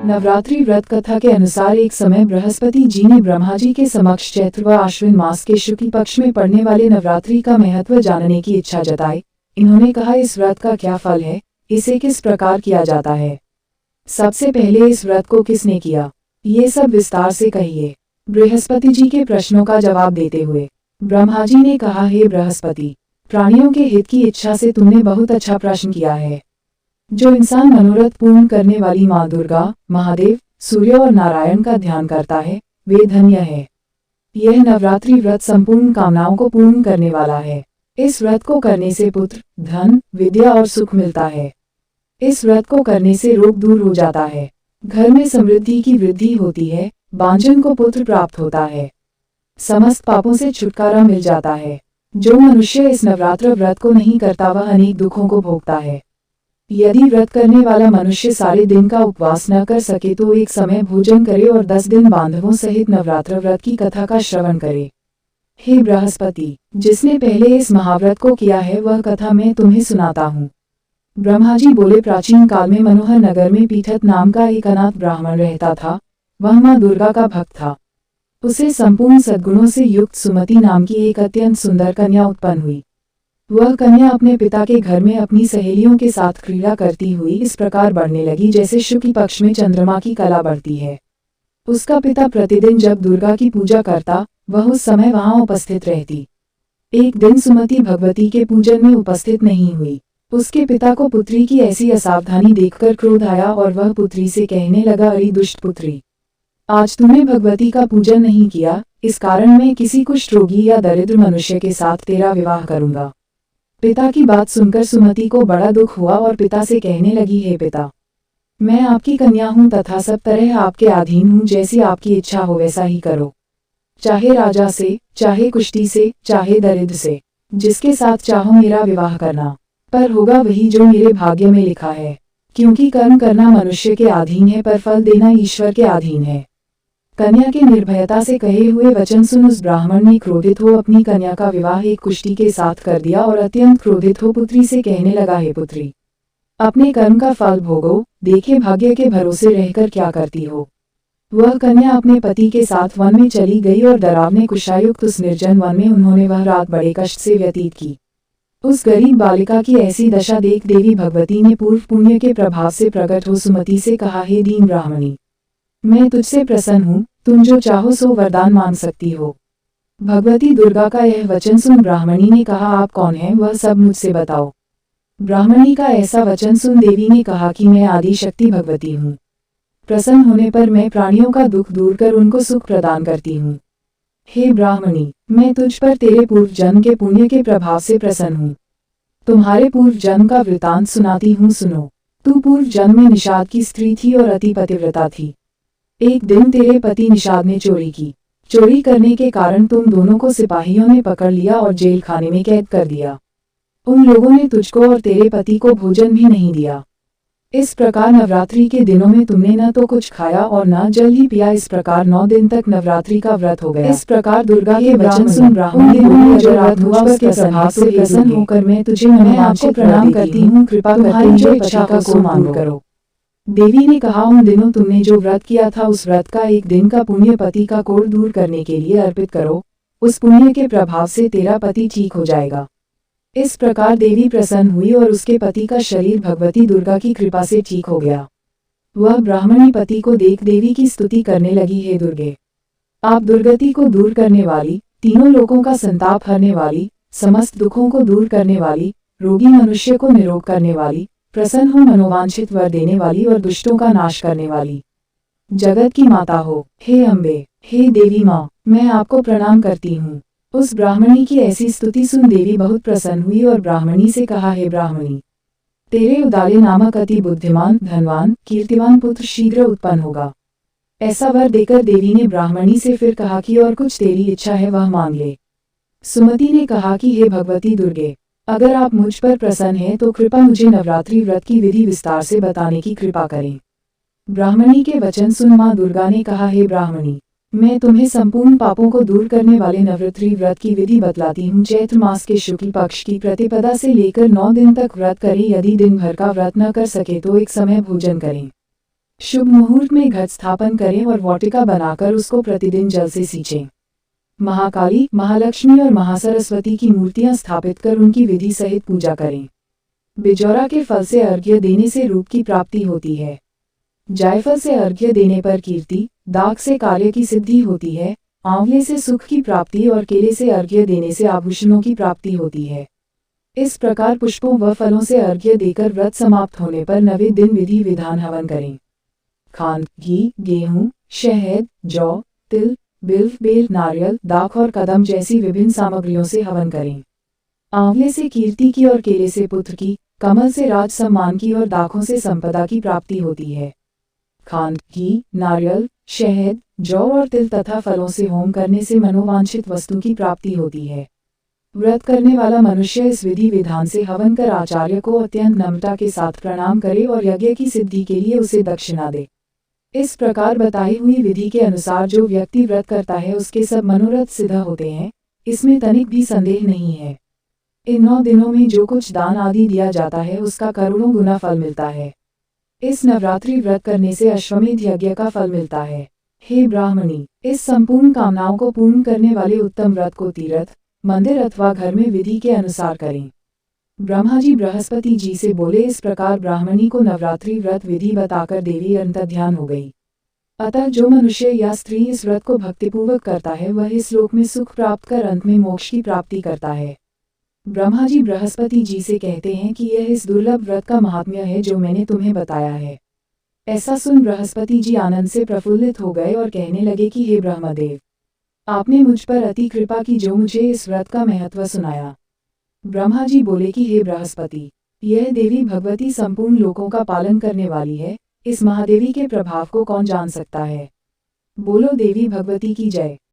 नवरात्रि व्रत कथा के अनुसार एक समय बृहस्पति जी ने ब्रह्मा जी के समक्ष चैत्र व आश्विन मास के शुक्ल पक्ष में पड़ने वाले नवरात्रि का महत्व जानने की इच्छा जताई। इन्होंने कहा, इस व्रत का क्या फल है, इसे किस प्रकार किया जाता है, सबसे पहले इस व्रत को किसने किया, ये सब विस्तार से कहिए। बृहस्पति जी के प्रश्नों का जवाब देते हुए ब्रह्मा जी ने कहा, हे बृहस्पति, प्राणियों के हित की इच्छा से तुमने बहुत अच्छा प्रश्न किया है। जो इंसान मनोरथ पूर्ण करने वाली माँ दुर्गा, महादेव, सूर्य और नारायण का ध्यान करता है, वे धन्य है। यह नवरात्रि व्रत संपूर्ण कामनाओं को पूर्ण करने वाला है। इस व्रत को करने से पुत्र, धन, विद्या और सुख मिलता है। इस व्रत को करने से रोग दूर हो जाता है, घर में समृद्धि की वृद्धि होती है, बांझन को पुत्र प्राप्त होता है, समस्त पापों से छुटकारा मिल जाता है। जो मनुष्य इस नवरात्र व्रत को नहीं करता वह अनेक दुखों को भोगता है। यदि व्रत करने वाला मनुष्य सारे दिन का उपवास न कर सके तो एक समय भोजन करे और 10 दिन बांधवों सहित नवरात्र व्रत की कथा का श्रवण करे। हे बृहस्पति, जिसने पहले इस महाव्रत को किया है वह कथा मैं तुम्हें सुनाता हूँ। ब्रह्मा जी बोले, प्राचीन काल में मनोहर नगर में पीठत नाम का एक अनाथ ब्राह्मण रहता था। वह माँ दुर्गा का भक्त था। उसे संपूर्ण सद्गुणों से युक्त सुमति नाम की एक अत्यंत सुंदर कन्या उत्पन्न हुई। वह कन्या अपने पिता के घर में अपनी सहेलियों के साथ क्रीड़ा करती हुई इस प्रकार बढ़ने लगी जैसे शुक्ल पक्ष में चंद्रमा की कला बढ़ती है। उसका पिता प्रतिदिन जब दुर्गा की पूजा करता, वह उस समय वहां उपस्थित रहती। एक दिन सुमति भगवती के पूजन में उपस्थित नहीं हुई। उसके पिता को पुत्री की ऐसी असावधानी देखकर क्रोध आया और वह पुत्री से कहने लगा, अरे दुष्ट पुत्री, आज तूने भगवती का पूजन नहीं किया, इस कारण मैं किसी कुष्ठ रोगी या दरिद्र मनुष्य के साथ तेरा विवाह करूंगा। पिता की बात सुनकर सुमति को बड़ा दुख हुआ और पिता से कहने लगी, हे पिता, मैं आपकी कन्या हूँ तथा सब तरह आपके अधीन हूँ, जैसी आपकी इच्छा हो वैसा ही करो। चाहे राजा से, चाहे कुष्ठी से, चाहे दरिद्र से, जिसके साथ चाहो मेरा विवाह करना, पर होगा वही जो मेरे भाग्य में लिखा है। क्योंकि कर्म करना मनुष्य के अधीन है पर फल देना ईश्वर के अधीन है। कन्या के निर्भयता से कहे हुए वचन सुन उस ब्राह्मण ने क्रोधित हो अपनी कन्या का विवाह एक कुष्ठी के साथ कर दिया और अत्यंत क्रोधित हो पुत्री से कहने लगा, हे पुत्री, अपने कर्म का फल भोगो, देखे भाग्य के भरोसे रहकर क्या करती हो। वह कन्या अपने पति के साथ वन में चली गई और डरावने कुशायुक्त उस निर्जन वन में उन्होंने वह रात बड़े कष्ट से व्यतीत की। उस गरीब बालिका की ऐसी दशा देख देवी भगवती ने पूर्व पुण्य के प्रभाव से प्रकट हो सुमति से कहा, हे दीन ब्राह्मणी, मैं तुझसे प्रसन्न हूँ, तुम जो चाहो सो वरदान मांग सकती हो। भगवती दुर्गा का यह वचन सुन ब्राह्मणी ने कहा, आप कौन हैं, वह सब मुझसे बताओ। ब्राह्मणी का ऐसा वचन सुन देवी ने कहा कि मैं आदि शक्ति भगवती हूँ। प्रसन्न होने पर मैं प्राणियों का दुख दूर कर उनको सुख प्रदान करती हूँ। हे ब्राह्मणी, मैं तुझ पर तेरे पूर्व जन्म के पुण्य के प्रभाव से प्रसन्न हूँ। तुम्हारे पूर्व जन्म का वृतांत सुनाती हूँ, सुनो। तू पूर्व जन्म में निषाद की स्त्री थी और अति पतिव्रता थी। एक दिन तेरे पति निषाद ने चोरी की। चोरी करने के कारण तुम दोनों को सिपाहियों ने पकड़ लिया और जेल खाने में कैद कर दिया। उन लोगों ने तुझको और तेरे पति को भोजन भी नहीं दिया। इस प्रकार नवरात्रि के दिनों में तुमने न तो कुछ खाया और न जल ही पिया। इस प्रकार 9 दिन तक नवरात्रि का व्रत हो गया। इस प्रकार दुर्गा के वचन सुन ब्राह्मण ने जो रात हुआ उसके प्रभाव से प्रसन्न होकर मैं आपको प्रणाम करती हूँ, कृपा करके जो इच्छा का को मांग करो। देवी ने कहा, उन दिनों तुमने जो व्रत किया था उस व्रत का एक दिन का पुण्य पति का कोढ़ दूर करने के लिए अर्पित करो। उस पुण्य के प्रभाव से तेरा पति ठीक हो जाएगा। इस प्रकार देवी प्रसन्न हुई और उसके पति का शरीर भगवती दुर्गा की कृपा से ठीक हो गया। वह ब्राह्मणी पति को देख देवी की स्तुति करने लगी, हे दुर्गे, आप दुर्गति को दूर करने वाली, तीनों लोकों का संताप हरने वाली, समस्त दुखों को दूर करने वाली, रोगी मनुष्य को निरोग करने वाली, प्रसन्न हो मनोवांछित वर देने वाली और दुष्टों का नाश करने वाली, जगत की माता हो। हे अम्बे, हे देवी माँ, मैं आपको प्रणाम करती हूँ। उस ब्राह्मणी की ऐसी स्तुति सुन देवी बहुत प्रसन्न हुई और ब्राह्मणी से कहा, हे ब्राह्मणी, तेरे उदाले नामक अति बुद्धिमान, धनवान, कीर्तिवान पुत्र शीघ्र उत्पन्न होगा। ऐसा वर देकर देवी ने ब्राह्मणी से फिर कहा कि और कुछ तेरी इच्छा है वह मांग ले। सुमति ने कहा कि हे भगवती दुर्गे, अगर आप मुझ पर प्रसन्न हैं तो कृपा मुझे नवरात्रि व्रत की विधि विस्तार से बताने की कृपा करें। ब्राह्मणी के वचन सुन माँ दुर्गा ने कहा, हे ब्राह्मणी, मैं तुम्हें संपूर्ण पापों को दूर करने वाले नवरात्रि व्रत की विधि बतलाती हूँ। चैत्र मास के शुक्ल पक्ष की प्रतिपदा से लेकर 9 दिन तक व्रत करें। यदि दिन भर का व्रत न कर सके तो एक समय भोजन करें। शुभ मुहूर्त में घट स्थापन करें और वाटिका बनाकर उसको प्रतिदिन जल से सींचें। महाकाली, महालक्ष्मी और महासरस्वती की मूर्तियां स्थापित कर उनकी विधि सहित पूजा करें। बिजौरा के फल से अर्घ्य देने से रूप की प्राप्ति होती है। जायफल से अर्घ्य देने पर कीर्ति, दाग से कार्य की सिद्धि होती है। आंवले से सुख की प्राप्ति और केले से अर्घ्य देने से आभूषणों की प्राप्ति होती है। इस प्रकार पुष्पों व फलों से अर्घ्य देकर व्रत समाप्त होने पर 9वें दिन विधि विधान हवन करें। खांड, घी, गेहूं, शहद, जौ, तिल, बिल्व, बेल, नारियल, दाख और कदम जैसी विभिन्न सामग्रियों से हवन करें। आंवले से कीर्ति की और केले से पुत्र की, कमल से राज सम्मान की और दाखों से संपदा की प्राप्ति होती है। खांड, घी, नारियल, शहद, जौ और तिल तथा फलों से होम करने से मनोवांछित वस्तु की प्राप्ति होती है। व्रत करने वाला मनुष्य इस विधि विधान से हवन कर आचार्य को अत्यंत नम्रता के साथ प्रणाम करे और यज्ञ की सिद्धि के लिए उसे दक्षिणा दे। इस प्रकार बताई हुई विधि के अनुसार जो व्यक्ति व्रत करता है उसके सब मनोरथ सिद्ध होते हैं, इसमें तनिक भी संदेह नहीं है। इन 9 दिनों में जो कुछ दान आदि दिया जाता है उसका करोड़ों गुना फल मिलता है। इस नवरात्रि व्रत करने से अश्वमेध यज्ञ का फल मिलता है। हे ब्राह्मणी, इस संपूर्ण कामनाओं को पूर्ण करने वाले उत्तम व्रत को तीर्थ, मंदिर अथवा घर में विधि के अनुसार करें। ब्रह्मा जी बृहस्पति जी से बोले। इस प्रकार ब्राह्मणी को नवरात्रि व्रत विधि बताकर देवी अंतर्ध्यान हो गई। अतः जो मनुष्य या स्त्री इस व्रत को भक्तिपूर्वक करता है वह इस लोक में सुख प्राप्त कर अंत में मोक्ष की प्राप्ति करता है। ब्रह्मा जी बृहस्पति जी से कहते हैं कि यह इस दुर्लभ व्रत का महात्म्य है जो मैंने तुम्हें बताया है। ऐसा सुन बृहस्पति जी आनंद से प्रफुल्लित हो गए और कहने लगे कि हे ब्रह्मदेव, आपने मुझ पर अति कृपा की जो मुझे इस व्रत का महत्व सुनाया। ब्रह्मा जी बोले कि हे बृहस्पति, यह देवी भगवती संपूर्ण लोकों का पालन करने वाली है। इस महादेवी के प्रभाव को कौन जान सकता है। बोलो देवी भगवती की जय।